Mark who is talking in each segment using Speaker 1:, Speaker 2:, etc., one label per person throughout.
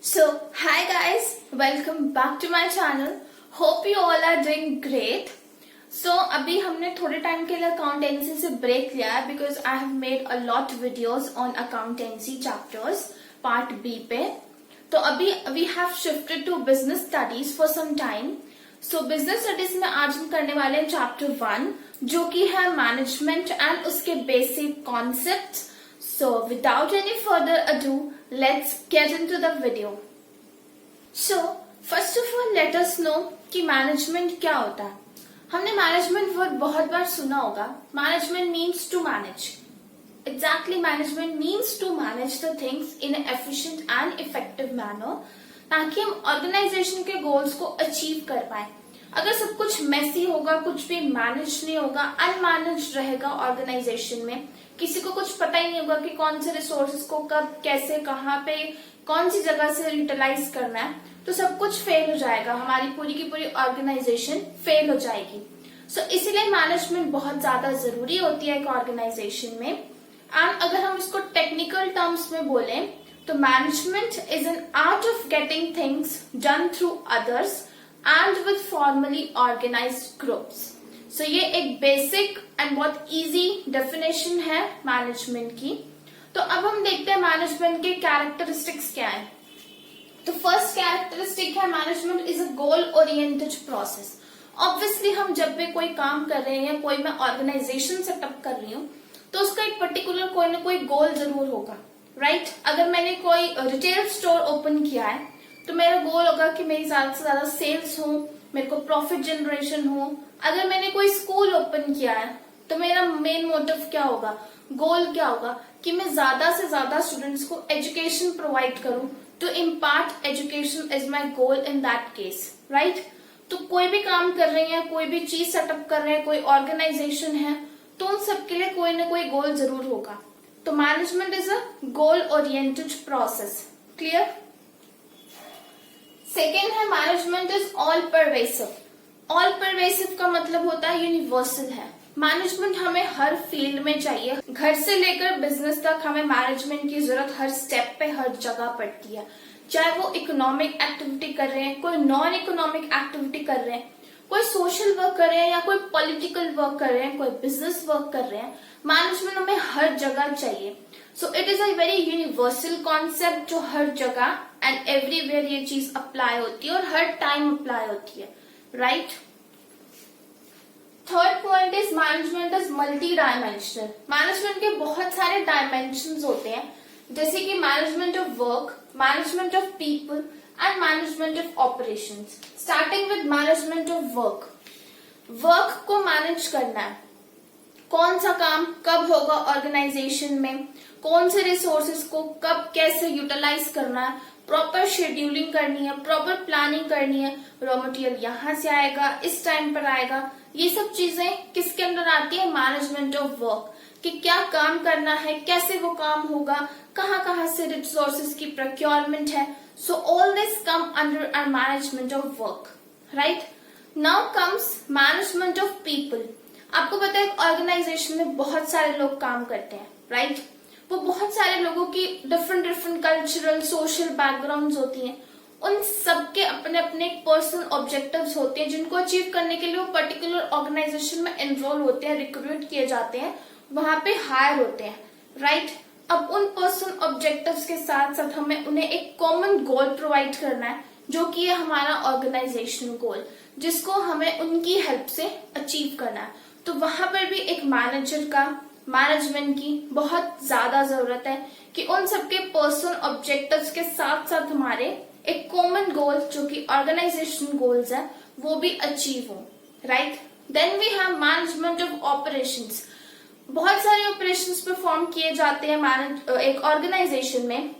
Speaker 1: Hi guys, welcome back to my channel. Hope you all are doing great. अभी हमने थोड़े time के लिए अकाउंटेंसी से ब्रेक लिया है because I have made a lot videos on accountancy chapters part B पे. तो अभी we have shifted to business studies for some time. Business studies में आज हम करने वाले हैं चैप्टर 1 जो कि है मैनेजमेंट एंड उसके basic concept. So without any further ado, let's get into the video. So first of all, let us know कि मैनेजमेंट क्या होता है. हमने मैनेजमेंट वर्ड बहुत बार सुना होगा. Management means to manage. Exactly, management means to manage the things in an efficient and effective manner ताकि हम ऑर्गेनाइजेशन के गोल्स को अचीव कर पाए. अगर सब कुछ मेसी होगा, कुछ भी मैनेज नहीं होगा, अनमैनेज रहेगा ऑर्गेनाइजेशन में, किसी को कुछ पता ही नहीं होगा कि कौन से रिसोर्सेज को कब कैसे कहाँ पे कौन सी जगह से यूटिलाइज करना है, तो सब कुछ फेल हो जाएगा. हमारी पूरी की पूरी ऑर्गेनाइजेशन फेल हो जाएगी. इसीलिए मैनेजमेंट बहुत ज्यादा जरूरी होती है एक ऑर्गेनाइजेशन में. एंड अगर हम इसको टेक्निकल टर्म्स में बोलें तो management is an art of getting things done through others and with formally organised groups. ये एक बेसिक एंड बहुत इजी डेफिनेशन है मैनेजमेंट की. तो अब हम देखते हैं मैनेजमेंट के कैरेक्टरिस्टिक्स क्या है. तो फर्स्ट कैरेक्टरिस्टिक है management is a goal oriented process. Obviously हम जब भी कोई काम कर रहे हैं या कोई मैं ऑर्गेनाइजेशन सेटअप कर रही हूँ तो उसका एक पर्टिकुलर कोई ना कोई गोल जरूर होगा, राइट. अगर मैंने कोई रिटेल स्टोर ओपन किया है तो मेरा गोल होगा कि मेरी ज्यादा से ज्यादा सेल्स हो, मेरे को प्रॉफिट जनरेशन हो. अगर मैंने कोई स्कूल ओपन किया है तो मेरा मेन मोटिव क्या होगा, गोल क्या होगा कि मैं ज्यादा से ज्यादा स्टूडेंट्स को एजुकेशन प्रोवाइड करूं. To impart education is my goal in that case, right. तो कोई भी काम कर रहे हैं, कोई भी चीज सेटअप कर रहे हैं, कोई ऑर्गेनाइजेशन है, तो उन सबके लिए कोई ना कोई गोल जरूर होगा. तो management is a goal oriented process. Clear. Second है management is all pervasive. All pervasive का मतलब होता है यूनिवर्सल है. मैनेजमेंट हमें हर फील्ड में चाहिए. घर से लेकर बिजनेस तक हमें मैनेजमेंट की जरूरत हर स्टेप पे हर जगह पड़ती है. चाहे वो इकोनॉमिक एक्टिविटी कर रहे हैं, कोई नॉन इकोनॉमिक एक्टिविटी कर रहे हैं, कोई सोशल वर्क कर रहे हैं या कोई पॉलिटिकल वर्क कर रहे हैं, कोई बिजनेस वर्क कर रहे हैं, मैनेजमेंट हमें हर जगह चाहिए. It is a very universal concept जो हर जगह एंड एवरीवेयर ये चीज अप्लाई होती है और हर टाइम अप्लाई होती है, right. Third point is management is multi dimensional. Management के बहुत सारे डायमेंशन होते हैं जैसे कि management of work, management of people and management of operations. Starting with management of work. Work को मैनेज करना है. कौन सा काम कब होगा ऑर्गेनाइजेशन में, कौन से रिसोर्सेज को कब कैसे यूटिलाइज करना है, प्रॉपर शेड्यूलिंग करनी है, प्रॉपर प्लानिंग करनी है. रॉ मटेरियल यहाँ से आएगा, इस टाइम पर आएगा. ये सब चीजें किसके अंदर आती है, मैनेजमेंट ऑफ वर्क. कि क्या काम करना है, कैसे वो काम होगा, कहाँ से रिसोर्सेज की प्रोक्योरमेंट है. All this come under our management of work, right. Now comes management of people. आपको पता है ऑर्गेनाइजेशन में बहुत सारे लोग काम करते हैं, राइट. वो बहुत सारे लोगों की डिफरेंट कल्चरल सोशल बैकग्राउंड्स होती हैं. उन सबके अपने अपने पर्सनल ऑब्जेक्टिव्स होते हैं जिनको अचीव करने के लिए वो पर्टिकुलर ऑर्गेनाइजेशन में एनरोल होते हैं, रिक्रूट किए जाते हैं, वहां पे हायर होते हैं, राइट. अब उन पर्सनल ऑब्जेक्टिव्स के साथ साथ हमें उन्हें एक कॉमन गोल प्रोवाइड करना है जो कि है हमारा ऑर्गेनाइजेशन गोल, जिसको हमें उनकी हेल्प से अचीव करना है. तो वहां पर भी एक मैनेजर का, मैनेजमेंट की बहुत ज्यादा जरूरत है कि उन सबके पर्सनल ऑब्जेक्टिव्स के साथ साथ हमारे एक कॉमन गोल जो कि ऑर्गेनाइजेशन गोल्स है वो भी अचीव हो, right. Then we have management of operations. बहुत सारे ऑपरेशंस परफॉर्म किए जाते हैं एक ऑर्गेनाइजेशन में.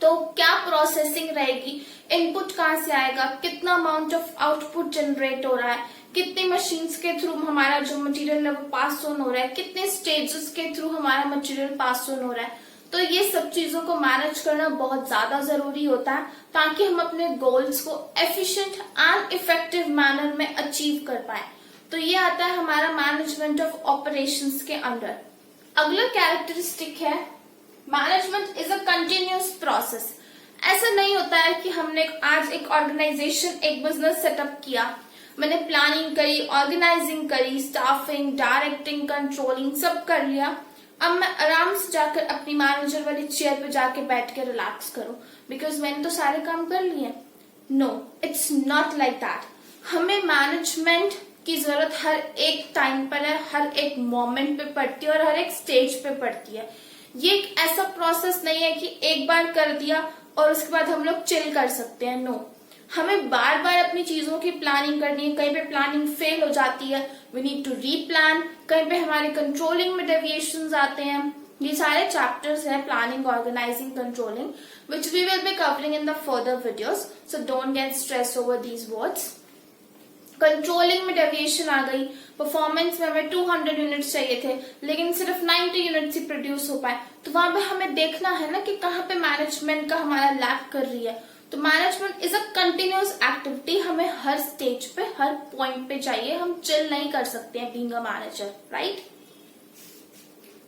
Speaker 1: तो क्या प्रोसेसिंग रहेगी, इनपुट कहाँ से आएगा, कितना अमाउंट ऑफ आउटपुट जनरेट हो रहा है, कितने मशीन्स के थ्रू हमारा जो मटेरियल है वो पास ऑन हो रहा है, कितने स्टेजेस के थ्रू हमारा मटेरियल पास ऑन हो रहा है. तो ये सब चीजों को मैनेज करना बहुत ज्यादा जरूरी होता है ताकि हम अपने गोल्स को एफिशिएंट एंड इफेक्टिव मैनर में अचीव कर पाए. तो ये आता है हमारा मैनेजमेंट ऑफ ऑपरेशंस के अंडर. अगला कैरेक्टरिस्टिक है management is a continuous process. ऐसा नहीं होता है कि हमने आज एक ऑर्गेनाइजेशन, एक बिजनेस सेटअप किया, मैंने प्लानिंग करी, ऑर्गेनाइजिंग करी, स्टाफिंग, डायरेक्टिंग, कंट्रोलिंग सब कर लिया, अब मैं आराम से जाकर अपनी मैनेजर वाली चेयर पे जाके बैठ के रिलैक्स करूं बिकॉज मैंने तो सारे काम कर लिए। No, it's not like that. हमें मैनेजमेंट की जरूरत हर एक टाइम पर है, हर एक मोमेंट पे पड़ती है और हर एक स्टेज पे पड़ती है। ये एक ऐसा प्रोसेस नहीं है कि एक बार कर दिया और उसके बाद हम लोग चिल कर सकते हैं। नो, हमें बार बार अपनी चीजों की प्लानिंग करनी है। कहीं पे प्लानिंग फेल हो जाती है, वी नीड टू रीप्लान। कहीं पे हमारे कंट्रोलिंग में डेविएशंस आते हैं। ये सारे चैप्टर्स हैं, planning, organising, controlling, which we will be covering in the further videos, so don't get stressed over these words. Controlling में डेविएशन आ गई, परफॉर्मेंस में हमें 200 यूनिट्स चाहिए थे लेकिन सिर्फ 90 यूनिट्स ही प्रोड्यूस हो पाए, तो वहां पे हमें देखना है ना कि कहाँ पे मैनेजमेंट का हमारा लैक कर रही है। तो management is a continuous activity, हमें हर स्टेज पे, हर पॉइंट पे चाहिए, हम चिल नहीं कर सकते हैं being a manager, right.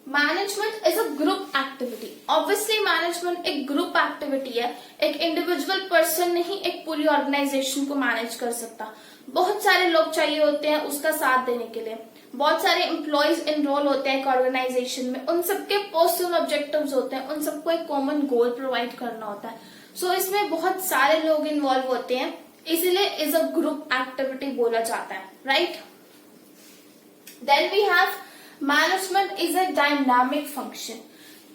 Speaker 1: Management is a group activity. Obviously management एक ग्रुप एक्टिविटी है, एक इंडिविजुअल पर्सन नहीं एक पूरी ऑर्गेनाइजेशन को मैनेज कर सकता। बहुत सारे लोग चाहिए होते हैं उसका साथ देने के लिए, बहुत सारे एम्प्लॉयज इनरोल होते हैं एक ऑर्गेनाइजेशन में, उन सबके पर्सनल ऑब्जेक्टिव्स होते हैं, उन सबको एक कॉमन गोल प्रोवाइड करना होता है। सो इसमें बहुत सारे लोग इन्वॉल्व होते हैं, इसीलिए इज अ ग्रुप एक्टिविटी बोला जाता है, right. Then we have management is a dynamic function.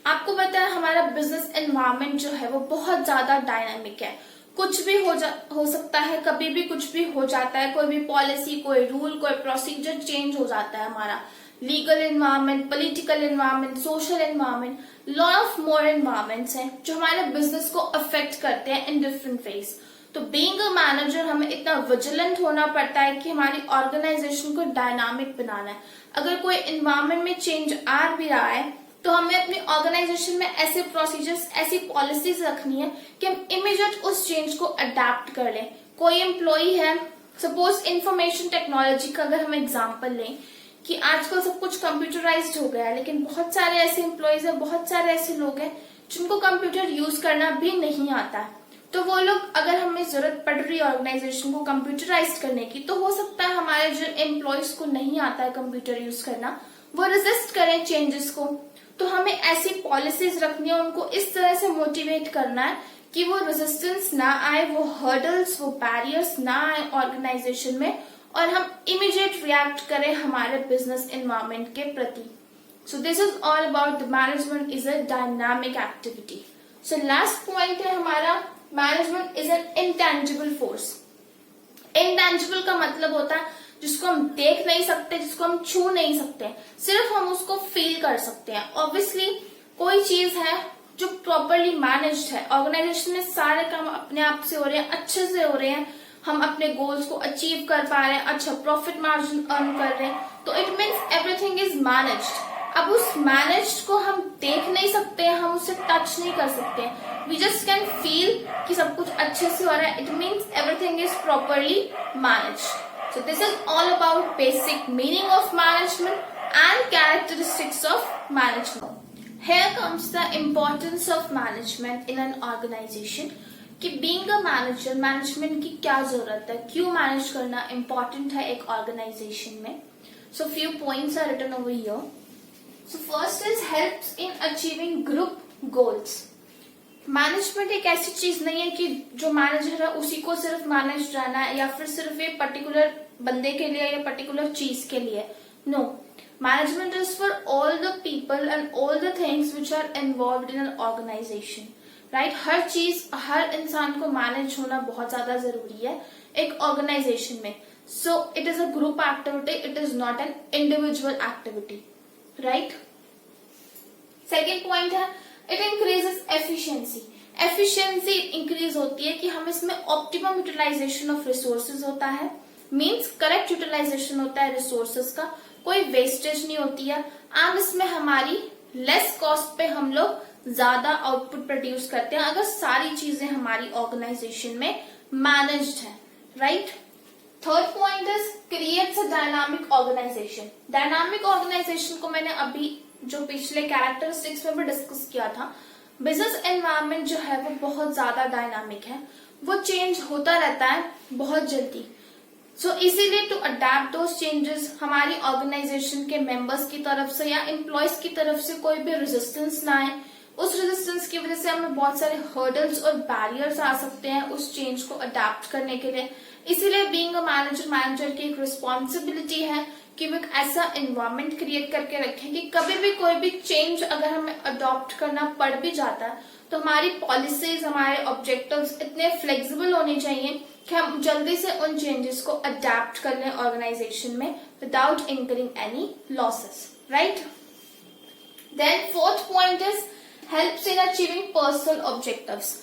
Speaker 1: आपको पता है हमारा बिजनेस एनवायरनमेंट जो है वो बहुत ज्यादा डायनामिक है, कुछ भी हो सकता है, कभी भी कुछ भी हो जाता है, कोई भी पॉलिसी, कोई रूल, कोई प्रोसीजर चेंज हो जाता है। हमारा legal environment, political environment, social environment, lot of more environments हैं जो हमारे बिजनेस को अफेक्ट करते हैं इन डिफरेंट वेज। तो बीइंग अ मैनेजर हमें इतना विजिलेंट होना पड़ता है कि हमारी ऑर्गेनाइजेशन को डायनामिक बनाना है। अगर कोई एनवायरनमेंट में चेंज आ भी रहा है तो हमें अपनी ऑर्गेनाइजेशन में ऐसे प्रोसीजर्स, ऐसी पॉलिसीज रखनी है कि हम इमीडिएट उस चेंज को अडेप्ट कर लें। कोई एम्प्लॉई है, सपोज इंफॉर्मेशन टेक्नोलॉजी का अगर हम एग्जांपल लें कि आजकल सब कुछ कंप्यूटराइज्ड हो गया है, लेकिन बहुत सारे ऐसे एम्प्लॉयज हैं, बहुत सारे ऐसे लोग हैं जिनको कंप्यूटर यूज करना भी नहीं आता है। तो वो लोग, अगर हमें जरूरत पड़ रही है ऑर्गेनाइजेशन को कंप्यूटराइज करने की, तो हो सकता है हमारे जो एम्प्लॉयज को नहीं आता है कंप्यूटर यूज करना, वो रेजिस्ट करें चेंजेस को। तो हमें ऐसी पॉलिसीज रखनी है, उनको इस तरह से मोटिवेट करना है कि वो रेजिस्टेंस ना आए, वो हर्डल्स, वो बैरियर्स ना आए ऑर्गेनाइजेशन में, और हम इमीडिएट रिएक्ट करें हमारे बिजनेस एनवायरनमेंट के प्रति। So this is all about the management is a dynamic activity. So last point है हमारा, management is N intangible force. Intangible का मतलब होता है जिसको हम देख नहीं सकते, जिसको हम छू नहीं सकते, सिर्फ हम उसको फील कर सकते हैं। ऑब्वियसली कोई चीज है जो प्रॉपरली मैनेज्ड है, ऑर्गेनाइजेशन में सारे काम अपने आप से हो रहे हैं, अच्छे से हो रहे हैं, हम अपने गोल्स को अचीव कर पा रहे हैं, अच्छा प्रॉफिट मार्जिन अर्न कर रहे हैं, तो it means everything is managed. अब उस मैनेज्ड को हम देख नहीं सकते, हम उसे टच नहीं कर सकते, वी जस्ट कैन फील कि सब कुछ अच्छे से हो रहा है, it means everything is properly managed. So this is all about basic meaning of management and characteristics of management. Here comes the importance of management in an organization. कि being a manager, management की क्या जरूरत है, क्यों manage करना important है एक organization में. So few points are written over here. So first is helps in achieving group goals. Management एक ऐसी चीज नहीं है कि जो मैनेजर है उसी को सिर्फ मैनेज रहना है या फिर सिर्फ एक पर्टिकुलर बंदे के लिए या पर्टिकुलर चीज के लिए। No, management is for all the people and all the things which are involved in an organization, right. हर चीज, हर इंसान को मैनेज होना बहुत ज्यादा जरूरी है एक ऑर्गेनाइजेशन में। So it is a group activity, it is not an individual activity, right. Second point है it increases efficiency. Efficiency increase होती है कि हम इसमें ऑप्टिमम यूटिलाइजेशन ऑफ रिसोर्सेज होता है, मींस करेक्ट यूटिलाइजेशन होता है रिसोर्सेज का, कोई वेस्टेज नहीं होती है, एंड इसमें हमारी लेस कॉस्ट पे हम लोग ज्यादा आउटपुट प्रोड्यूस करते हैं अगर सारी चीजें हमारी ऑर्गेनाइजेशन में मैनेज्ड है, right. Third point is creates a dynamic organisation. Dynamic organisation को मैंने अभी जो पिछले कैरेक्टरिस्टिक्स में भी डिस्कस किया था, बिजनेस एनवायरनमेंट जो है वो बहुत ज्यादा डायनामिक है, वो चेंज होता रहता है बहुत जल्दी। सो इसीलिए टू अडेप्ट दोज चेंजेस हमारी ऑर्गेनाइजेशन के मेंबर्स की तरफ से या एम्प्लॉयज की तरफ से कोई भी रेजिस्टेंस ना आए। उस रेजिस्टेंस की वजह से हमें बहुत सारे हर्डल्स और बैरियर्स आ सकते हैं उस चेंज को अडेप्ट करने के लिए। इसीलिए बीइंग अ मैनेजर की एक रिस्पॉन्सिबिलिटी है कि वो एक ऐसा एनवायरनमेंट क्रिएट करके रखें कि कभी भी कोई भी चेंज अगर हमें अडॉप्ट करना पड़ भी जाता है तो हमारी पॉलिसीज, हमारे ऑब्जेक्टिव्स इतने फ्लेक्सिबल होने चाहिए कि हम जल्दी से उन चेंजेस को अडेप्ट कर लें ऑर्गेनाइजेशन में without incurring any losses, right. Then fourth point is helps in achieving personal objectives.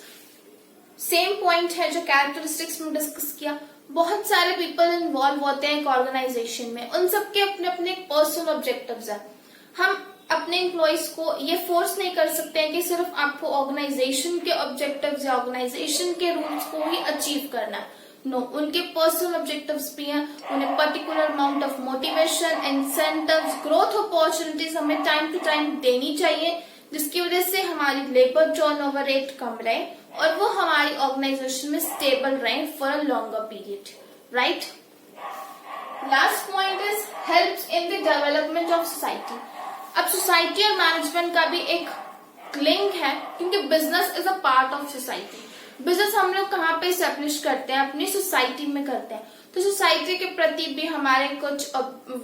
Speaker 1: Same point है जो कैरेक्टरिस्टिक्स में डिस्कस किया। बहुत सारे पीपल इन्वॉल्व होते हैं एक ऑर्गेनाइजेशन में, उन सबके अपने अपने पर्सनल ऑब्जेक्टिव्स है। हम अपने एम्प्लॉयज को ये फोर्स नहीं कर सकते हैं कि सिर्फ आपको ऑर्गेनाइजेशन के ऑब्जेक्टिव्स या ऑर्गेनाइजेशन के रूल्स को ही अचीव करना है। नो, उनके पर्सनल ऑब्जेक्टिव्स भी हैं। उन्हें particular amount of motivation, incentives, growth opportunities हमें टाइम टू टाइम देनी चाहिए, जिसकी वजह से हमारी लेबर टर्नओवर रेट कम रहे और वो हमारी ऑर्गेनाइजेशन में स्टेबल रहे for a longer period, right. Last point is helps in the development of society. अब सोसाइटी और मैनेजमेंट का भी एक लिंक है, क्योंकि business is a part of society. Business हम लोग कहाँ पे एस्टेब्लिश करते हैं? अपनी सोसाइटी में करते हैं। तो सोसाइटी के प्रति भी हमारे कुछ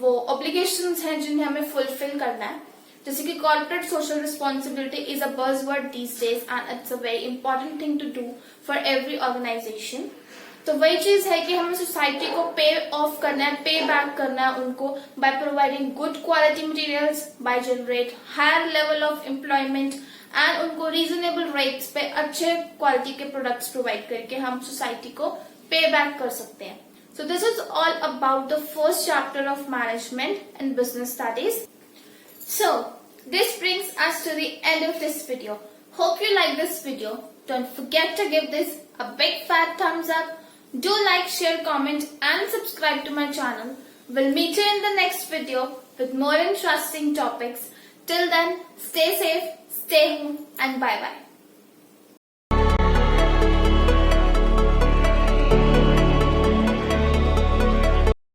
Speaker 1: वो ऑब्लिगेशंस हैं जिन्हें हमें फुलफिल करना है। जैसे कि corporate social responsibility is a buzzword these days and it's a very important thing to do for every organisation. तो वही चीज है कि हमें सोसाइटी को पे ऑफ करना है, पे बैक करना है उनको by providing good quality materials, by generate higher level of employment and उनको रीजनेबल रेट्स पे अच्छे क्वालिटी के प्रोडक्ट्स प्रोवाइड करके हम सोसाइटी को पे बैक कर सकते हैं। So this is all about the first chapter of management and business studies. So this brings us to the end of this video. Hope you like this video. Don't forget to give this a big fat thumbs up. Do like, share, comment and subscribe to my channel. We'll meet you in the next video with more interesting topics. Till then, stay safe, stay home and bye bye.